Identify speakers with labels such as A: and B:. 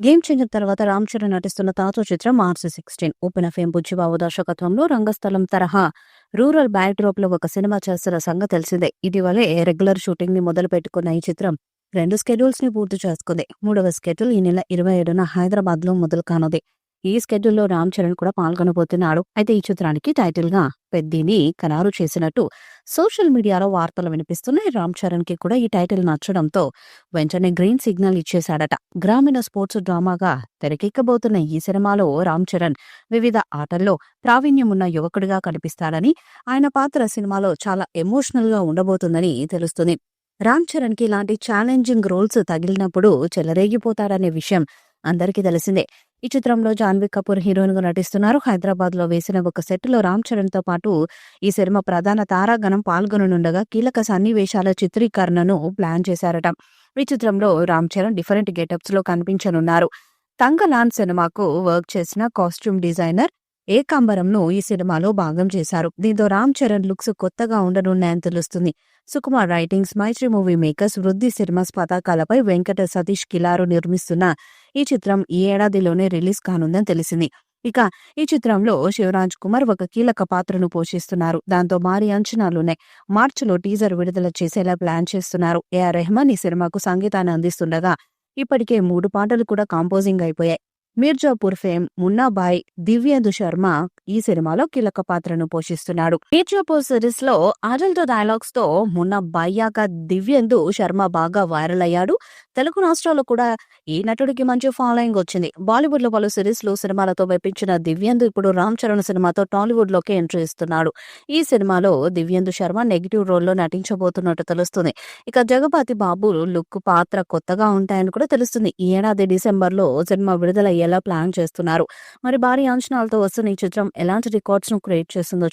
A: Game changer తర్వాత రామ్ చరణ్ నటిస్తున్న తాజా చిత్రం RC16. ఓపెన్ ఎఫ్ఎం బుచ్చిబాబు దర్శకత్వంలో రంగస్థలం తరహా రూరల్ బ్యాక్డ్రాప్ లో ఒక సినిమా చేస్తున్న సంగతి తెలిసిందే. ఇటీవలే రెగ్యులర్ షూటింగ్ ని మొదలు పెట్టుకున్న ఈ చిత్రం 2 స్కెడ్యూల్స్ ని పూర్తి చేసుకుంది. 3వ స్కెడ్యూల్ ఈ నెల 27న హైదరాబాద్ లో మొదలు కానుంది. ఈ స్కెడ్యూల్లో రామ్ చరణ్ కూడా పాల్గొనబోతున్నాడు. అయితే ఈ చిత్రానికి టైటిల్ గా పెద్దిని ఖరారు చేసినట్టు సోషల్ మీడియాలో వార్తలు వినిపిస్తున్నాయి. రామ్ చరణ్ కి కూడా ఈ టైటిల్ నచ్చడంతో వెంటనే గ్రీన్ సిగ్నల్ ఇచ్చేశాడట. గ్రామీణ స్పోర్ట్స్ డ్రామాగా తెరకెక్కబోతున్న ఈ సినిమాలో రామ్ చరణ్ వివిధ ఆటల్లో ప్రావీణ్యం ఉన్న యువకుడిగా కనిపిస్తాడని, ఆయన పాత్ర సినిమాలో చాలా ఎమోషనల్ గా ఉండబోతుందని తెలుస్తుంది. రామ్ చరణ్ కి ఇలాంటి ఛాలెంజింగ్ రోల్స్ తగిలినప్పుడు చెలరేగిపోతాడనే విషయం అందరికీ తెలిసిందే. ఈ చిత్రంలో జాన్వీ కపూర్ హీరోయిన్ గా నటిస్తున్నారు. హైదరాబాద్ లో వేసిన ఒక సెట్ లో రామ్ చరణ్ తో పాటు ఈ సినిమా ప్రధాన తారాగణం పాల్గొననుండగా కీలక సన్నివేశాల చిత్రీకరణను ప్లాన్ చేశారట. ఈ చిత్రంలో రామ్ చరణ్ డిఫరెంట్ గెటప్స్ లో కనిపించనున్నారు. తంగలాన్ సినిమాకు వర్క్ చేసిన కాస్ట్యూమ్ డిజైనర్ ఏకాంబరంను ఈ సినిమాలో భాగం చేశారు. దీంతో రామ్ చరణ్ లుక్స్ కొత్తగా ఉండనున్నాయని తెలుస్తుంది. సుకుమార్ రైటింగ్స్, మైత్రి మూవీ మేకర్స్, వృద్ధి సినిమాస్ పతాకాలపై వెంకట సతీష్ కిలారు నిర్మిస్తున్న ఈ చిత్రం ఈ ఏడాదిలోనే రిలీజ్ కానుందని తెలిసింది. ఇక ఈ చిత్రంలో శివరాజ్ కుమార్ ఒక కీలక పాత్రను పోషిస్తున్నారు. దాంతో భారీ అంచనాలున్నాయి. మార్చిలో టీజర్ విడుదల చేసేలా ప్లాన్ చేస్తున్నారు. AR రెహమాన్ ఈ సినిమాకు సంగీతాన్ని అందిస్తుండగా ఇప్పటికే 3 పాటలు కూడా కంపోజింగ్ అయిపోయాయి. మీర్జాపూర్ ఫేమ్ మున్నాబాయ్ దివ్యేందు శర్మ ఈ సినిమాలో కీలక పాత్రను పోషిస్తున్నాడు. మీర్జాపూర్ సిరీస్ లో అడల్ట్ డైలాగ్స్ తో మున్నాబాయ్యాగా దివ్యేందు శర్మ బాగా వైరల్ అయ్యాడు. తెలుగు రాష్ట్రాల్లో కూడా ఈ నటుడికి మంచి ఫాలోయింగ్ వచ్చింది. బాలీవుడ్ లో పలు సిరీస్ లో సినిమాలతో మెప్పించిన దివ్యేందు ఇప్పుడు రామ్ చరణ్ సినిమాతో టాలీవుడ్ లోకి ఎంట్రీ ఇస్తున్నాడు. ఈ సినిమాలో దివ్యేందు శర్మ నెగిటివ్ రోల్లో నటించబోతున్నట్టు తెలుస్తుంది. ఇక జగపతి బాబు లుక్ పాత్ర కొత్తగా ఉంటాయని కూడా తెలుస్తుంది. ఈ ఏడాది డిసెంబర్లో సినిమా విడుదలయ్యేలా ప్లాన్ చేస్తున్నారు. మరి భారీ అంచనాలతో వస్తున్న ఈ చిత్రం ఎలాంటి రికార్డ్స్ ను క్రియేట్ చేస్తుందో